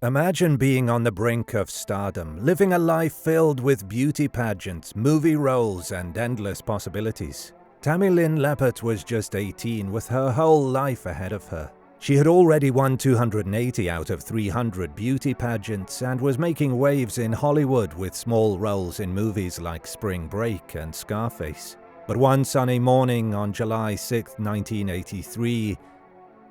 Imagine being on the brink of stardom, living a life filled with beauty pageants, movie roles, and endless possibilities. Tammy Lynn Leppert was just 18 with her whole life ahead of her. She had already won 280 out of 300 beauty pageants and was making waves in Hollywood with small roles in movies like Spring Break and Scarface. But one sunny morning on July 6, 1983,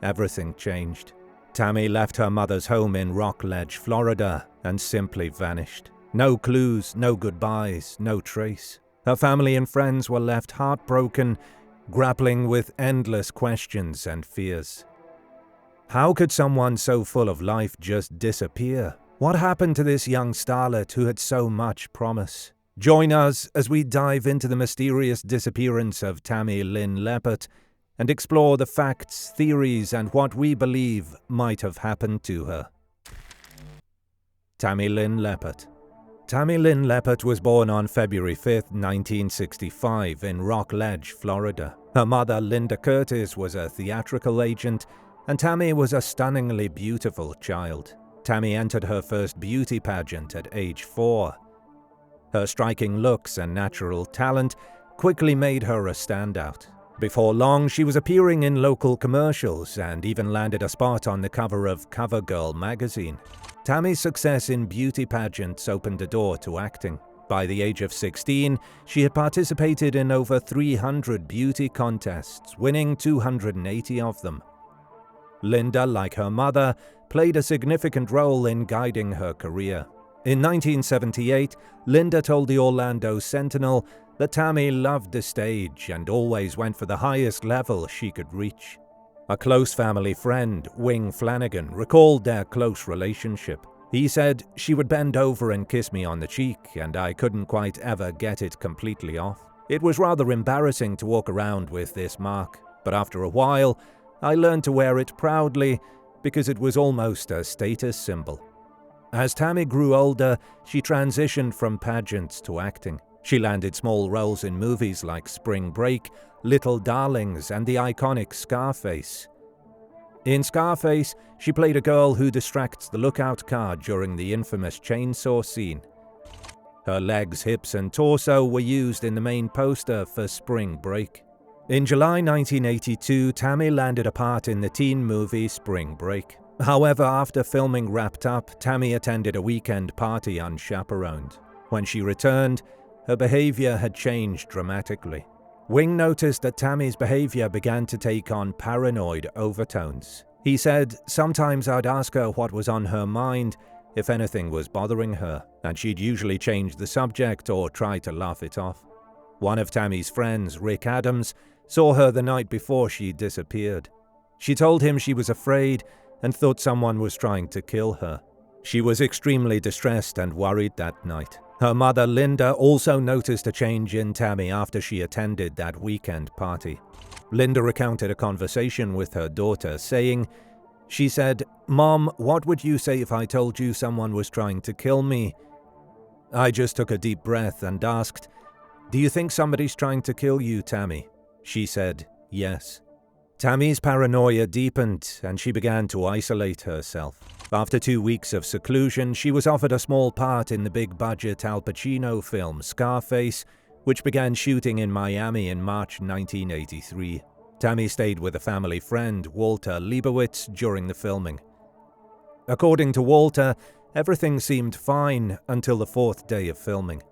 everything changed. Tammy left her mother's home in Rockledge, Florida, and simply vanished. No clues, no goodbyes, no trace. Her family and friends were left heartbroken, grappling with endless questions and fears. How could someone so full of life just disappear? What happened to this young starlet who had so much promise? Join us as we dive into the mysterious disappearance of Tammy Lynn Leppert and explore the facts, theories, and what we believe might have happened to her. Tammy Lynn Leppert. Tammy Lynn Leppert was born on February 5, 1965, in Rockledge, Florida. Her mother, Linda Curtis, was a theatrical agent, and Tammy was a stunningly beautiful child. Tammy entered her first beauty pageant at age 4. Her striking looks and natural talent quickly made her a standout. Before long, she was appearing in local commercials and even landed a spot on the cover of CoverGirl magazine. Tammy's success in beauty pageants opened a door to acting. By the age of 16, she had participated in over 300 beauty contests, winning 280 of them. Linda, like her mother, played a significant role in guiding her career. In 1978, Linda told the Orlando Sentinel that Tammy loved the stage and always went for the highest level she could reach. A close family friend, Wing Flanagan, recalled their close relationship. He said, "She would bend over and kiss me on the cheek, and I couldn't quite ever get it completely off. It was rather embarrassing to walk around with this mark, but after a while, I learned to wear it proudly because it was almost a status symbol." As Tammy grew older, she transitioned from pageants to acting. She landed small roles in movies like Spring Break, Little Darlings, and the iconic Scarface. In Scarface, she played a girl who distracts the lookout car during the infamous chainsaw scene. Her legs, hips, and torso were used in the main poster for Spring Break. In July 1982, Tammy landed a part in the teen movie Spring Break. However, after filming wrapped up, Tammy attended a weekend party unchaperoned. When she returned, her behavior had changed dramatically. Wing noticed that Tammy's behavior began to take on paranoid overtones. He said, "Sometimes I'd ask her what was on her mind, if anything was bothering her, and she'd usually change the subject or try to laugh it off." One of Tammy's friends, Rick Adams, saw her the night before she disappeared. She told him she was afraid and thought someone was trying to kill her. She was extremely distressed and worried that night. Her mother, Linda, also noticed a change in Tammy after she attended that weekend party. Linda recounted a conversation with her daughter, saying, she said, "Mom, what would you say if I told you someone was trying to kill me?" I just took a deep breath and asked, "Do you think somebody's trying to kill you, Tammy?" She said, "Yes." Tammy's paranoia deepened and she began to isolate herself. After 2 weeks of seclusion, she was offered a small part in the big-budget Al Pacino film Scarface, which began shooting in Miami in March 1983. Tammy stayed with a family friend, Walter Leibowitz, during the filming. According to Walter, everything seemed fine until the 4th day of filming.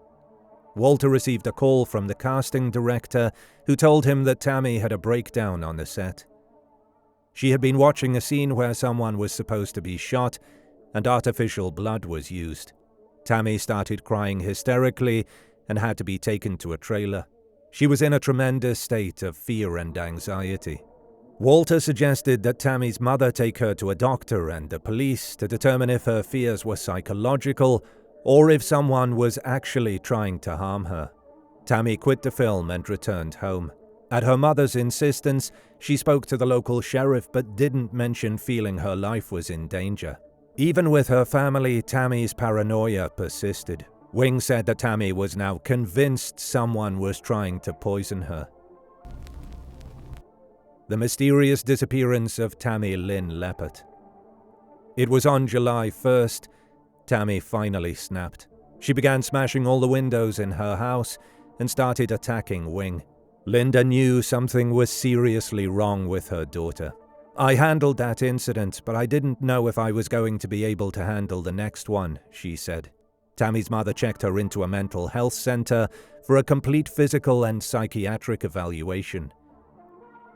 Walter received a call from the casting director who told him that Tammy had a breakdown on the set. She had been watching a scene where someone was supposed to be shot and artificial blood was used. Tammy started crying hysterically and had to be taken to a trailer. She was in a tremendous state of fear and anxiety. Walter suggested that Tammy's mother take her to a doctor and the police to determine if her fears were psychological or if someone was actually trying to harm her. Tammy quit the film and returned home. At her mother's insistence, she spoke to the local sheriff but didn't mention feeling her life was in danger. Even with her family, Tammy's paranoia persisted. Wing said that Tammy was now convinced someone was trying to poison her. The mysterious disappearance of Tammy Lynn Leppert. It was on July 1st. Tammy finally snapped. She began smashing all the windows in her house and started attacking Wing. Linda knew something was seriously wrong with her daughter. "I handled that incident, but I didn't know if I was going to be able to handle the next one," she said. Tammy's mother checked her into a mental health center for a complete physical and psychiatric evaluation.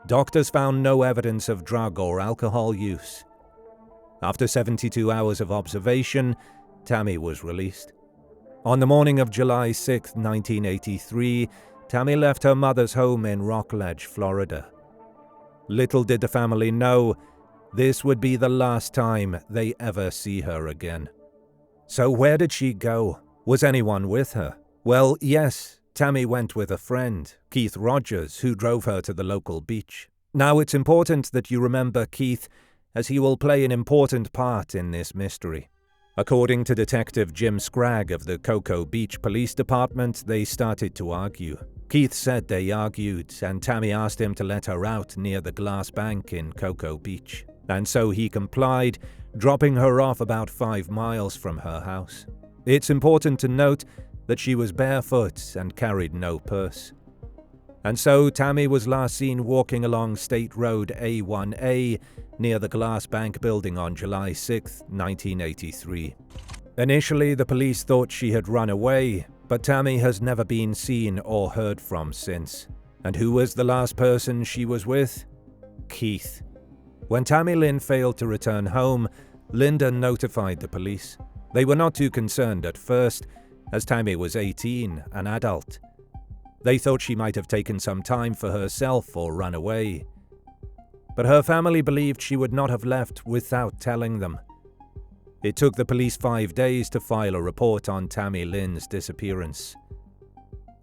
Doctors found no evidence of drug or alcohol use. After 72 hours of observation, Tammy was released. On the morning of July 6, 1983, Tammy left her mother's home in Rockledge, Florida. Little did the family know, this would be the last time they ever see her again. So where did she go? Was anyone with her? Well, yes, Tammy went with a friend, Keith Rogers, who drove her to the local beach. Now it's important that you remember Keith, as he will play an important part in this mystery. According to Detective Jim Scragg of the Cocoa Beach Police Department, they started to argue. Keith said they argued, and Tammy asked him to let her out near the glass bank in Cocoa Beach. And so he complied, dropping her off about 5 miles from her house. It's important to note that she was barefoot and carried no purse. And so Tammy was last seen walking along State Road A1A near the Glass Bank building on July 6, 1983. Initially, the police thought she had run away, but Tammy has never been seen or heard from since. And who was the last person she was with? Keith. When Tammy Lynn failed to return home, Linda notified the police. They were not too concerned at first, as Tammy was 18, an adult. They thought she might have taken some time for herself or run away. But her family believed she would not have left without telling them. It took the police 5 days to file a report on Tammy Lynn's disappearance.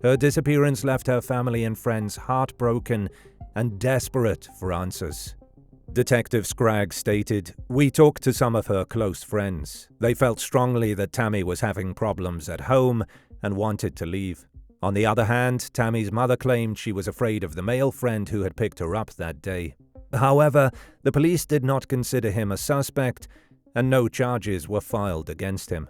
Her disappearance left her family and friends heartbroken and desperate for answers. Detective Scragg stated, "We talked to some of her close friends. They felt strongly that Tammy was having problems at home and wanted to leave. On the other hand, Tammy's mother claimed she was afraid of the male friend who had picked her up that day. However, the police did not consider him a suspect, and no charges were filed against him."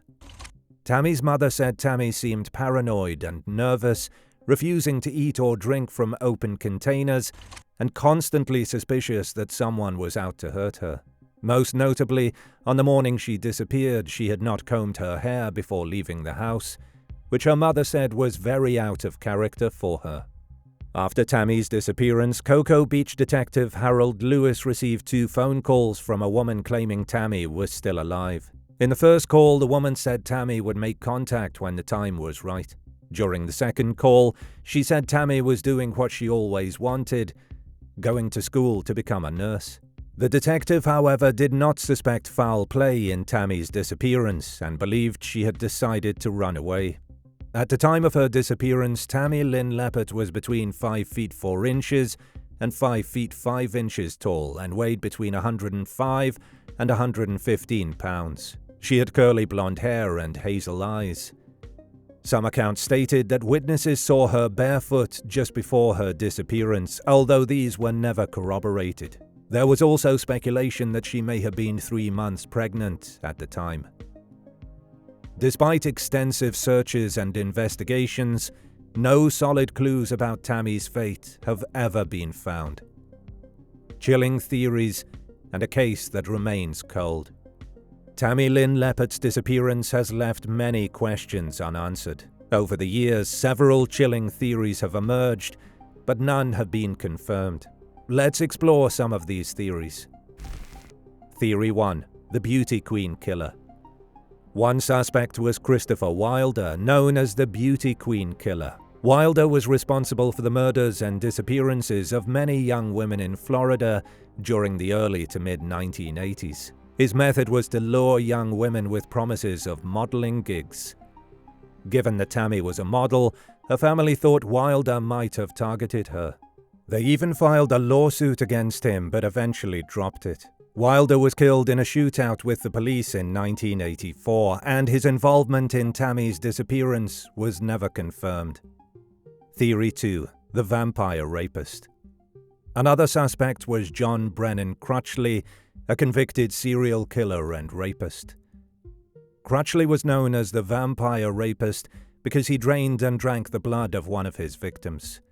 Tammy's mother said Tammy seemed paranoid and nervous, refusing to eat or drink from open containers, and constantly suspicious that someone was out to hurt her. Most notably, on the morning she disappeared, she had not combed her hair before leaving the house, which her mother said was very out of character for her. After Tammy's disappearance, Cocoa Beach detective Harold Lewis received 2 phone calls from a woman claiming Tammy was still alive. In the first call, the woman said Tammy would make contact when the time was right. During the second call, she said Tammy was doing what she always wanted, going to school to become a nurse. The detective, however, did not suspect foul play in Tammy's disappearance and believed she had decided to run away. At the time of her disappearance, Tammy Lynn Leppert was between 5 feet 4 inches and 5 feet 5 inches tall and weighed between 105 and 115 pounds. She had curly blonde hair and hazel eyes. Some accounts stated that witnesses saw her barefoot just before her disappearance, although these were never corroborated. There was also speculation that she may have been 3 months pregnant at the time. Despite extensive searches and investigations, no solid clues about Tammy's fate have ever been found. Chilling theories and a case that remains cold. Tammy Lynn Leppert's disappearance has left many questions unanswered. Over the years, several chilling theories have emerged, but none have been confirmed. Let's explore some of these theories. Theory 1. The Beauty Queen Killer. One suspect was Christopher Wilder, known as the Beauty Queen Killer. Wilder was responsible for the murders and disappearances of many young women in Florida during the early to mid-1980s. His method was to lure young women with promises of modeling gigs. Given that Tammy was a model, her family thought Wilder might have targeted her. They even filed a lawsuit against him, but eventually dropped it. Wilder was killed in a shootout with the police in 1984, and his involvement in Tammy's disappearance was never confirmed. Theory 2. The Vampire Rapist. Another suspect was John Brennan Crutchley, a convicted serial killer and rapist. Crutchley was known as the vampire rapist because he drained and drank the blood of one of his victims.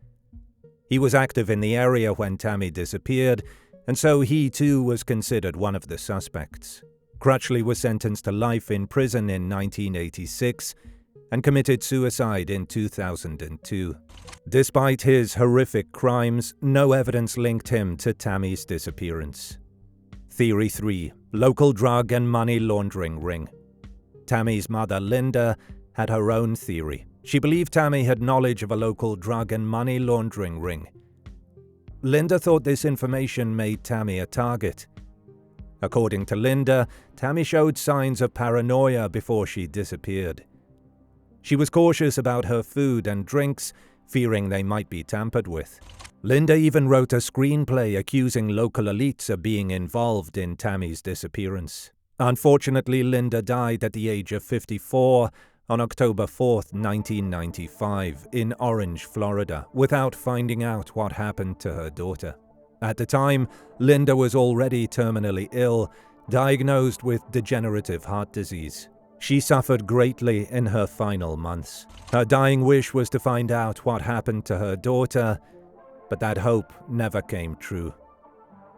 He was active in the area when Tammy disappeared, and so he too was considered one of the suspects. Crutchley was sentenced to life in prison in 1986 and committed suicide in 2002. Despite his horrific crimes, no evidence linked him to Tammy's disappearance. Theory 3. Local drug and money laundering ring. Tammy's mother, Linda, had her own theory. She believed Tammy had knowledge of a local drug and money laundering ring. Linda thought this information made Tammy a target. According to Linda, Tammy showed signs of paranoia before she disappeared. She was cautious about her food and drinks, fearing they might be tampered with. Linda even wrote a screenplay accusing local elites of being involved in Tammy's disappearance. Unfortunately, Linda died at the age of 54 on October 4, 1995, in Orange, Florida, without finding out what happened to her daughter. At the time, Linda was already terminally ill, diagnosed with degenerative heart disease. She suffered greatly in her final months. Her dying wish was to find out what happened to her daughter, but that hope never came true.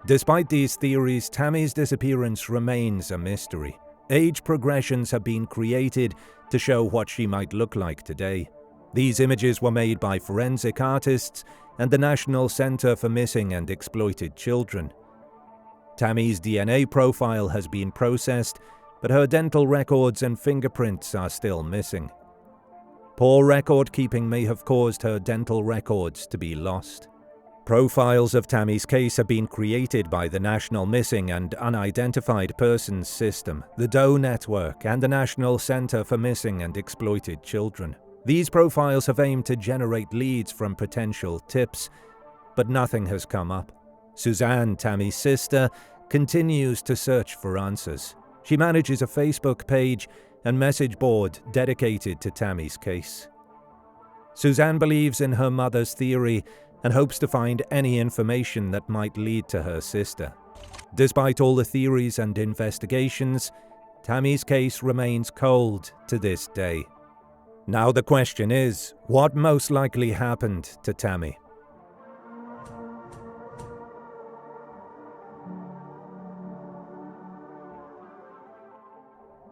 Despite these theories, Tammy's disappearance remains a mystery. Age progressions have been created to show what she might look like today. These images were made by forensic artists and the National Center for Missing and Exploited Children. Tammy's DNA profile has been processed, but her dental records and fingerprints are still missing. Poor record keeping may have caused her dental records to be lost. Profiles of Tammy's case have been created by the National Missing and Unidentified Persons System, the DOE Network, and the National Center for Missing and Exploited Children. These profiles have aimed to generate leads from potential tips, but nothing has come up. Suzanne, Tammy's sister, continues to search for answers. She manages a Facebook page and message board dedicated to Tammy's case. Suzanne believes in her mother's theory and hopes to find any information that might lead to her sister. Despite all the theories and investigations, Tammy's case remains cold to this day. Now the question is, what most likely happened to Tammy?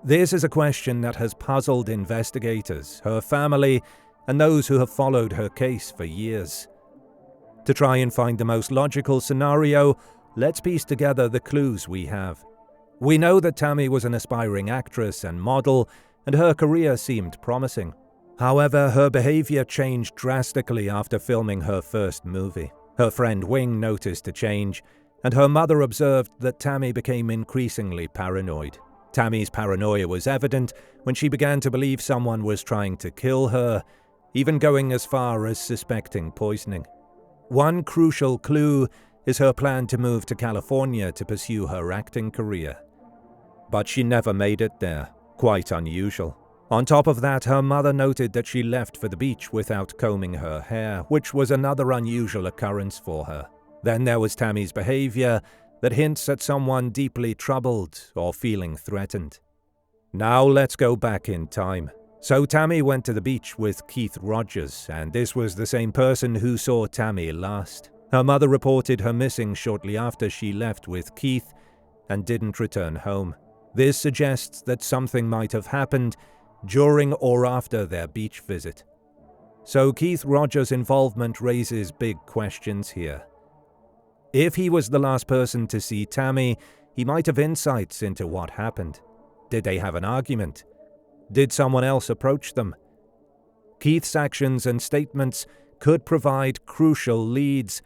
This is a question that has puzzled investigators, her family, and those who have followed her case for years. To try and find the most logical scenario, let's piece together the clues we have. We know that Tammy was an aspiring actress and model, and her career seemed promising. However, her behavior changed drastically after filming her first movie. Her friend Wing noticed a change, and her mother observed that Tammy became increasingly paranoid. Tammy's paranoia was evident when she began to believe someone was trying to kill her, even going as far as suspecting poisoning. One crucial clue is her plan to move to California to pursue her acting career. But she never made it there, quite unusual. On top of that, her mother noted that she left for the beach without combing her hair, which was another unusual occurrence for her. Then there was Tammy's behavior that hints at someone deeply troubled or feeling threatened. Now let's go back in time. So Tammy went to the beach with Keith Rogers, and this was the same person who saw Tammy last. Her mother reported her missing shortly after she left with Keith and didn't return home. This suggests that something might have happened during or after their beach visit. So Keith Rogers' involvement raises big questions here. If he was the last person to see Tammy, he might have insights into what happened. Did they have an argument? Did someone else approach them? Keith's actions and statements could provide crucial leads,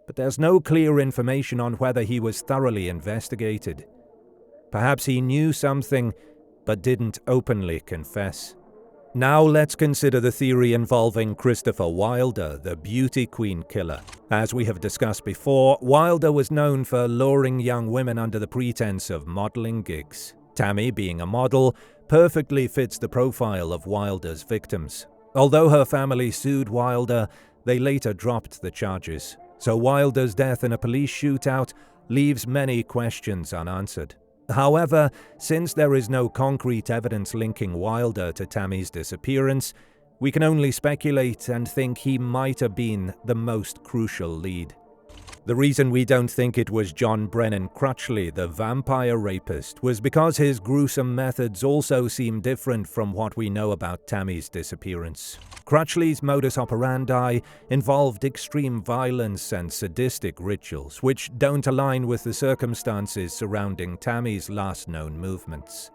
but there's no clear information on whether he was thoroughly investigated. Perhaps he knew something, but didn't openly confess. Now let's consider the theory involving Christopher Wilder, the beauty queen killer. As we have discussed before, Wilder was known for luring young women under the pretense of modeling gigs. Tammy, being a model, perfectly fits the profile of Wilder's victims. Although her family sued Wilder, they later dropped the charges. So Wilder's death in a police shootout leaves many questions unanswered. However, since there is no concrete evidence linking Wilder to Tammy's disappearance, we can only speculate and think he might have been the most crucial lead. The reason we don't think it was John Brennan Crutchley, the vampire rapist, was because his gruesome methods also seem different from what we know about Tammy's disappearance. Crutchley's modus operandi involved extreme violence and sadistic rituals, which don't align with the circumstances surrounding Tammy's last known movements.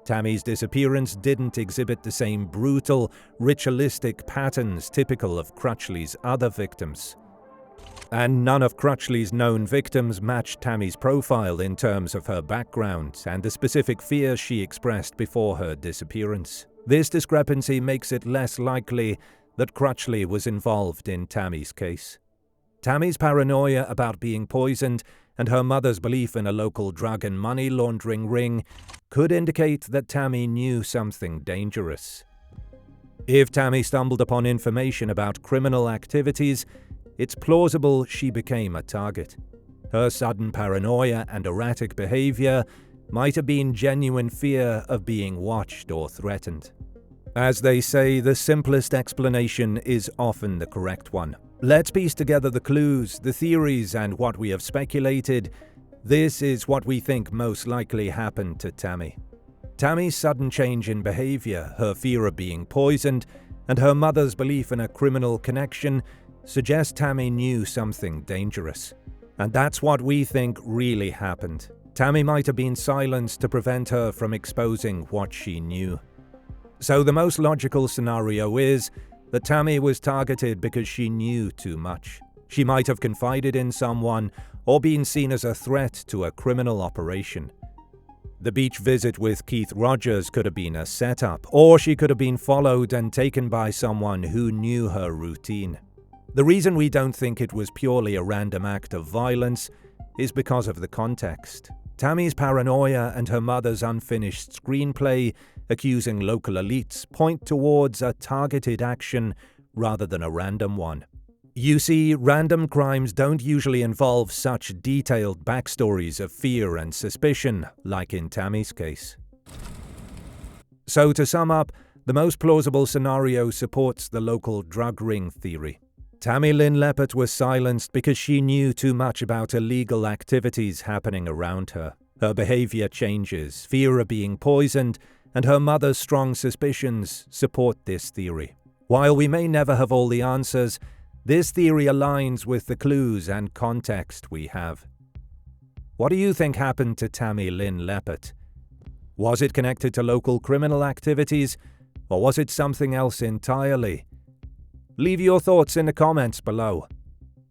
Tammy's disappearance didn't exhibit the same brutal, ritualistic patterns typical of Crutchley's other victims. And none of Crutchley's known victims matched Tammy's profile in terms of her background and the specific fears she expressed before her disappearance. This discrepancy makes it less likely that Crutchley was involved in Tammy's case. Tammy's paranoia about being poisoned and her mother's belief in a local drug and money laundering ring could indicate that Tammy knew something dangerous. If Tammy stumbled upon information about criminal activities, it's plausible she became a target. Her sudden paranoia and erratic behavior might have been genuine fear of being watched or threatened. As they say, the simplest explanation is often the correct one. Let's piece together the clues, the theories, and what we have speculated. This is what we think most likely happened to Tammy. Tammy's sudden change in behavior, her fear of being poisoned, and her mother's belief in a criminal connection suggest Tammy knew something dangerous. And that's what we think really happened. Tammy might have been silenced to prevent her from exposing what she knew. So the most logical scenario is that Tammy was targeted because she knew too much. She might have confided in someone or been seen as a threat to a criminal operation. The beach visit with Keith Rogers could have been a setup, or she could have been followed and taken by someone who knew her routine. The reason we don't think it was purely a random act of violence is because of the context. Tammy's paranoia and her mother's unfinished screenplay accusing local elites point towards a targeted action rather than a random one. You see, random crimes don't usually involve such detailed backstories of fear and suspicion, like in Tammy's case. So to sum up, the most plausible scenario supports the local drug ring theory. Tammy Lynn Leppert was silenced because she knew too much about illegal activities happening around her. Her behavior changes, fear of being poisoned, and her mother's strong suspicions support this theory. While we may never have all the answers, this theory aligns with the clues and context we have. What do you think happened to Tammy Lynn Leppert? Was it connected to local criminal activities, or was it something else entirely? Leave your thoughts in the comments below.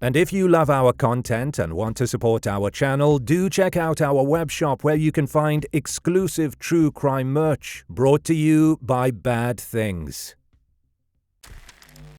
And if you love our content and want to support our channel, do check out our web shop where you can find exclusive true crime merch brought to you by Bad Things.